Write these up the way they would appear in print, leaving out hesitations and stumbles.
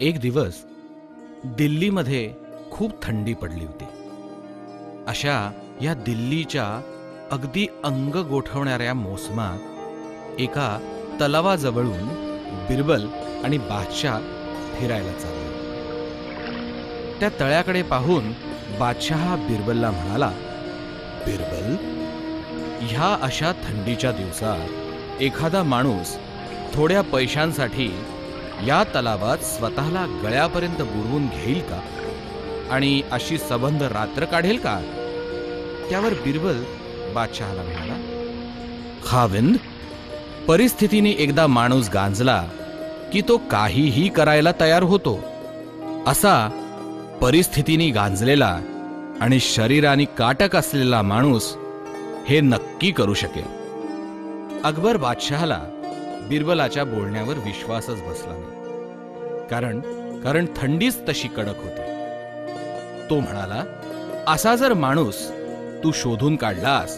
एक दिवस दिल्लीमध्ये खूप थंडी पडली होती. अशा या दिल्लीच्या अगदी अंग गोठवणाऱ्या मोसमात एका तलावाजवळून बिरबल आणि बादशाह फिरायला चालले. त्या तळ्याकडे पाहून बादशाह बिरबलला म्हणाला, बिरबल, ह्या अशा थंडीच्या दिवसात एखादा माणूस थोड्या पैशांसाठी या तलावात स्वतःला गळ्यापर्यंत बुडवून घेईल का आणि अशी सबंध रात्र काढेल का? त्यावर बिरबल बादशहाला म्हणाला, खाविंद, परिस्थितीने एकदा माणूस गांजला की तो काहीही करायला तयार होतो. असा परिस्थितीने गांजलेला आणि शरीराने काटक असलेला माणूस हे नक्की करू शकेल. अकबर बादशहाला बिरबलाच्या बोलण्यावर विश्वासच बसला नाही, कारण थंडीच तशी कडक होती. तो म्हणाला, असा जर माणूस तू शोधून काढलास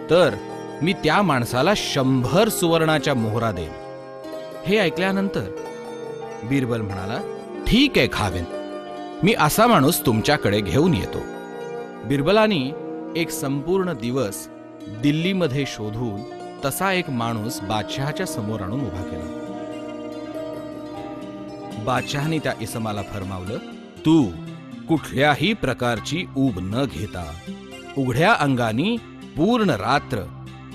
तर मी त्या माणसाला 100 सुवर्णाच्या मोहरा देईन. हे ऐकल्यानंतर बिरबल म्हणाला, ठीक आहे खाविंद, मी असा माणूस तुमच्याकडे घेऊन येतो. बिरबलानी एक संपूर्ण दिवस दिल्लीमध्ये शोधून तसा एक माणूस बादशहाच्या समोर आणून उभा केला. बादशहाने त्या इसमाला फरमावलं, तू कुठल्याही प्रकारची ऊब न घेता उघड्या अंगानी पूर्ण रात्र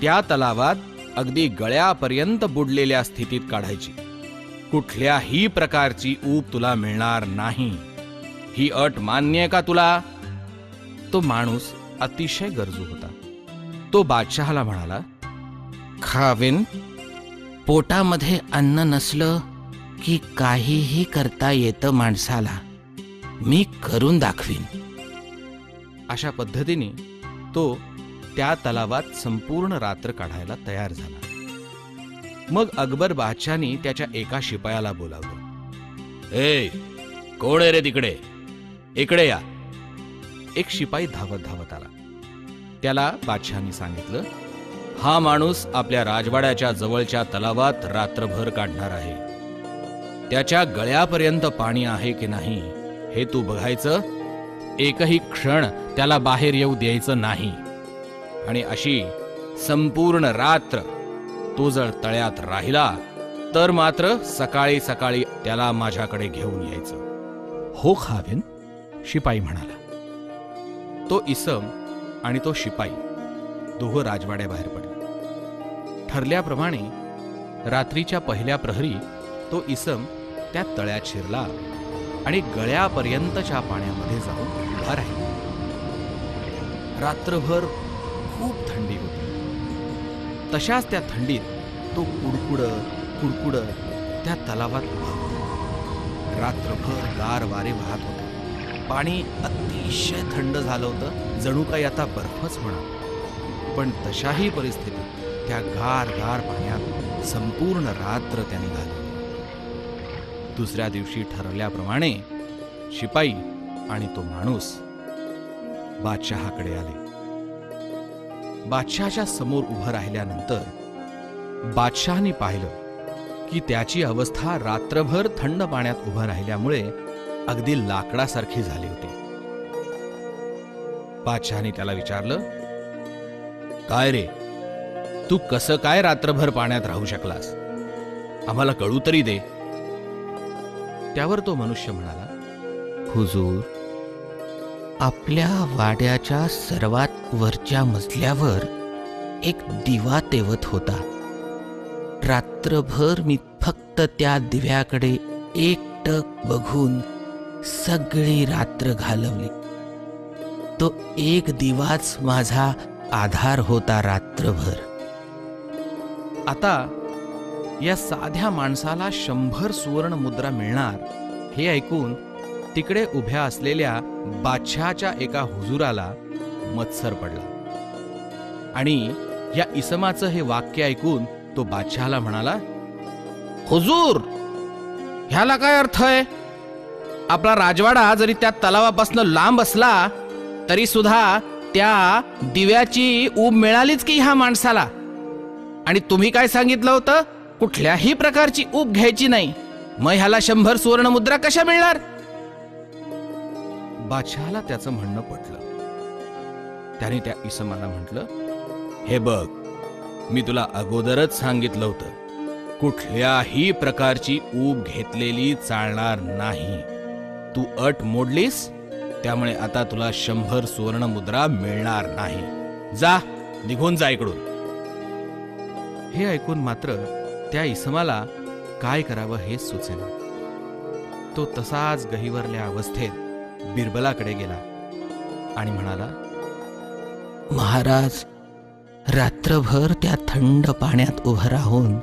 त्या तलावात अगदी गळ्यापर्यंत बुडलेल्या स्थितीत काढायची. कुठल्याही प्रकारची ऊब तुला मिळणार नाही. ही अट मान्य आहे का तुला? तो माणूस अतिशय गरजू होता. तो बादशहाला म्हणाला, खाविंद, पोटामध्ये अन्न नसलं की काहीही करता येतं माणसाला. मी करून दाखवीन. अशा पद्धतीने तो त्या तलावात संपूर्ण रात्र काढायला तयार झाला. मग अकबर बादशाहनी त्याच्या एका शिपायाला बोलावलं. ए, कोण आहे रे तिकडे? इकडे या. एक शिपाई धावत धावत आला. त्याला बादशहानी सांगितलं, हा माणूस आपल्या राजवाड्याच्या जवळच्या तलावात रात्रभर काढणार आहे. त्याच्या गळ्यापर्यंत पाणी आहे की नाही हे तू बघायचं. एकही क्षण त्याला बाहेर येऊ द्यायचं नाही. आणि अशी संपूर्ण रात्र तो जर तळ्यात राहिला तर मात्र सकाळी सकाळी त्याला माझ्याकडे घेऊन यायचं. हो खाविंद, शिपाई म्हणाला. तो इसम आणि तो शिपाई दोघं राजवाड्याबाहेर पडले. ठरल्याप्रमाणे रात्रीच्या पहिल्या प्रहरी तो इसम त्या तळ्यात शिरला आणि गळ्यापर्यंतच्या पाण्यामध्ये जाऊन उभा राहिला. रात्रभर खूप थंडी होती. तशाच त्या थंडीत तो कुडकुडत त्या तलावात उभा होता. रात्रभर गार वारे वाहत होते. पाणी अतिशय थंड झालं होतं, जणू काही आता बर्फच होणार. पण तशाही परिस्थितीत त्या गार गार पाण्यात संपूर्ण रात्र त्याने घालवली. दुसऱ्या दिवशी ठरवल्याप्रमाणे शिपाई आणि तो माणूस बादशहाकडे आले. बादशहाच्या समोर उभं राहिल्यानंतर बादशहाने पाहिलं की त्याची अवस्था रात्रभर थंड पाण्यात उभं राहिल्यामुळे अगदी लाकडासारखी झाली होती. बादशहाने त्याला विचारलं, काय रे, तू कसं काय रात्रभर पाण्यात राहू शकलास? आम्हाला कळू तरी दे. त्यावर तो मनुष्य म्हणाला, हुजूर, आपल्या वाड्याच्या सर्वात वरच्या मजल्यावर एक दिवा तेवत होता. रात्रभर मी फक्त त्या दिव्याकडे एकटक बघून सगळी रात्र घालवली. तो एक दिवाच माझा आधार होता रात्रभर. आता या साध्या माणसाला 100 सुवर्ण मुद्रा मिळणार हे ऐकून तिकडे उभ्या असलेल्या बादशहाच्या एका हुजुराला मत्सर पडला. आणि या इसमाचं हे वाक्य ऐकून तो बादशहाला म्हणाला, हुजूर, ह्याला काय अर्थ आहे? आपला राजवाडा जरी त्या तलावापासून लांब असला तरी सुद्धा त्या दिव्याची ऊब मिळालीच की ह्या माणसाला. आणि तुम्ही काय सांगितलं होतं? कुठल्याही प्रकारची ऊब घ्यायची नाही. मग ह्याला 100 सुवर्ण मुद्रा कशा मिळणार? बादशहाला त्याचं म्हणणं पटलं. त्याने त्या इसमाला म्हटलं, हे बघ, मी तुला अगोदरच सांगितलं होतं, कुठल्याही प्रकारची ऊब घेतलेली चालणार नाही. तू अट मोडलीस, त्यामुळे आता तुला 100 सुवर्ण मुद्रा मिळणार नाही. जा, निघून जा इकडून. हे ऐकून मात्र त्या इसमाला काय करावं हेच सुचेना. तो तसाच गहिवरल्या अवस्थेत बिरबलाकडे गेला आणि म्हणाला, महाराज, रात्रभर त्या थंड पाण्यात उभं राहून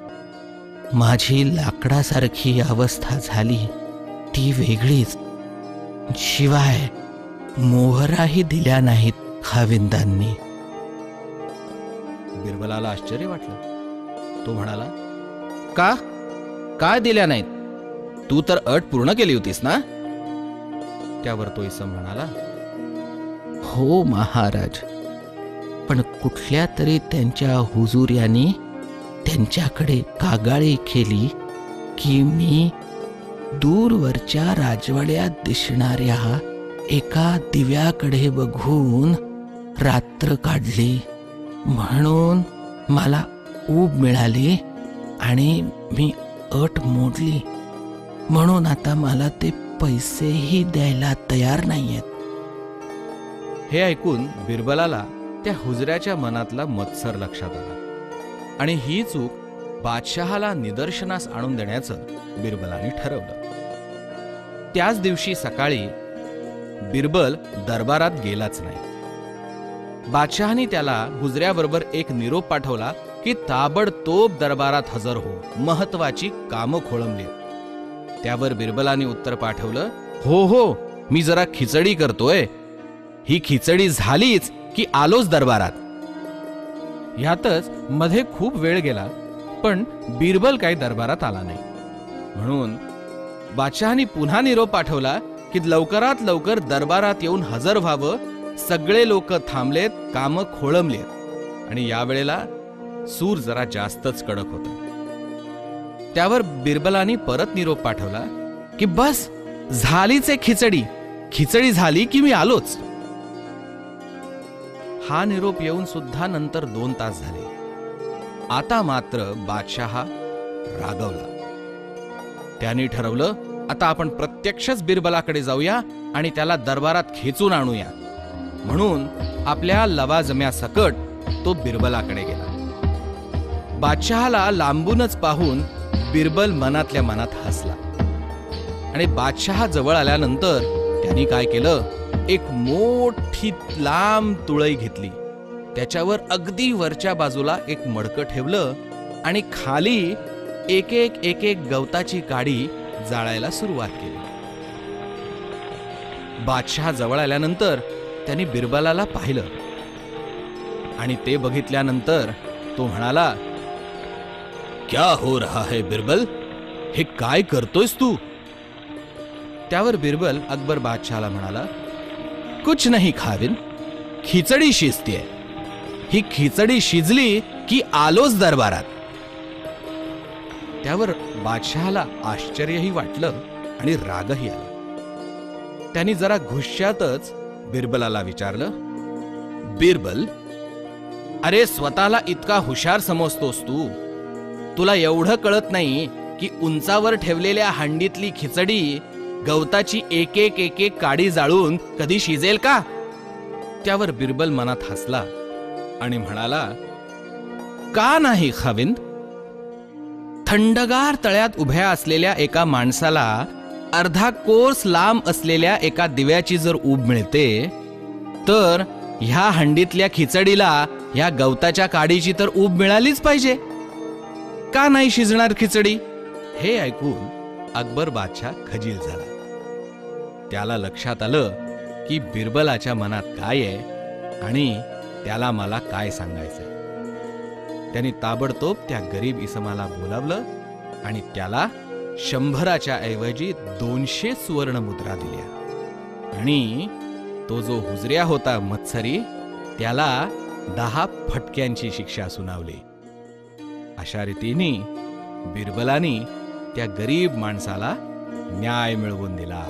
माझी लाकडासारखी अवस्था झाली ती वेगळीच. शिवाय मोहराही दिल्या नाहीत खाविंदांनी. बिरबलाला आश्चर्य वाटलं. तो म्हणाला, का? काय दिल्या नाहीत? तू तर अट पूर्ण केली होतीस ना? त्यावर तो इसम म्हणाला, हो महाराज, पण कुठल्या तरी त्यांच्या हुजुर्यांनी त्यांच्याकडे कागाळी केली की मी दूरवरच्या राजवाड्यात दिसणाऱ्या एका दिव्याकडे बघून रात्र काढली, म्हणून मला ऊब मिळाली आणि मी अट मोडली. म्हणून आता मला ते पैसेही द्यायला तयार नाहीयेत. हे ऐकून बिरबलाला त्या हुजऱ्याच्या मनातला मत्सर लक्षात आला आणि ही चूक बादशहाला निदर्शनास आणून देण्याचं बिरबलाने ठरवलं. त्याच दिवशी सकाळी बिरबल दरबारात गेलाच नाही. बादशहाने त्याला हुजऱ्याबरोबर एक निरोप पाठवला की ताबडतोब दरबारात हजर हो, महत्वाची कामं खोळंबली. त्यावर बिरबलाने उत्तर पाठवलं, हो हो, मी जरा खिचडी करतोय. ही खिचडी झालीच की आलोच दरबारात. ह्यातच मध्ये खूप वेळ गेला, पण बिरबल काही दरबारात आला नाही. म्हणून बादशहाने पुन्हा निरोप पाठवला की लवकरात लवकर दरबारात येऊन हजर व्हावं. सगळे लोक थांबलेत, कामं खोळंबलेत आणि यावेळेला सूर जरा जास्तच कडक होता. त्यावर बिरबलाने परत निरोप पाठवला की बस झालीच आहे खिचडी, खिचडी झाली की मी आलोच. हा निरोप येऊन सुद्धा नंतर 2 तास झाले. आता मात्र बादशहा रागवला. त्याने ठरवलं, आता आपण प्रत्यक्षच बिरबलाकडे जाऊया आणि त्याला दरबारात खेचून आणूया. म्हणून आपल्या लवाजम्यासकट तो बिरबलाकडे गेला. बादशहाला लांबूनच पाहून बिरबल मनातल्या मनात हसला आणि बादशहा जवळ आल्यानंतर त्यांनी काय केलं, एक मोठी लांब तुळई घेतली. त्याच्यावर अगदी वरच्या बाजूला एक मडकं ठेवलं आणि खाली एक एक गवताची काडी जाळायला सुरुवात केली. बादशहा जवळ आल्यानंतर त्यांनी बिरबलाला पाहिलं आणि ते बघितल्यानंतर तो म्हणाला, क्या हो रहा है बिरबल, हे काय करतोयस तू? त्यावर बिरबल अकबर बादशहाला म्हणाला, कुछ नहीं खाविन, खिचडी शिजतीये. ही खिचडी शिजली की आलोच दरबारात. त्यावर बादशहाला आश्चर्यही वाटलं आणि रागही आला. त्यांनी जरा गुस्स्यातच बिरबलाला विचारलं, बिरबल, अरे स्वतःला इतका हुशार समजतोस तू? तुला एवढं कळत नाही की उंचावर ठेवलेल्या हंडीतली खिचडी गवताची एक एक काडी जाळून कधी शिजेल का? त्यावर बिरबल मनात हसला आणि म्हणाला, का नाही खाविंद? थंडगार तळ्यात उभ्या असलेल्या एका माणसाला अर्धा कोस लांब असलेल्या एका दिव्याची जर ऊब मिळते, तर ह्या हंडीतल्या खिचडीला ह्या गवताच्या काडीची तर ऊब मिळालीच पाहिजे. का नाही शिजणार खिचडी? हे ऐकून अकबर बादशाह खजील झाला. त्याला लक्षात आलं की बिरबलाच्या मनात काय आहे आणि त्याला मला काय सांगायचंय. त्यांनी ताबडतोब त्या गरीब इसमाला बोलावलं आणि त्याला 100च्या ऐवजी 200 सुवर्ण मुद्रा दिल्या आणि तो जो हुजऱ्या होता मत्सरी, त्याला 10 फटक्यांची शिक्षा सुनावली. अशा रीतीने बिरबलाने त्या गरीब माणसाला न्याय मिळवून दिला.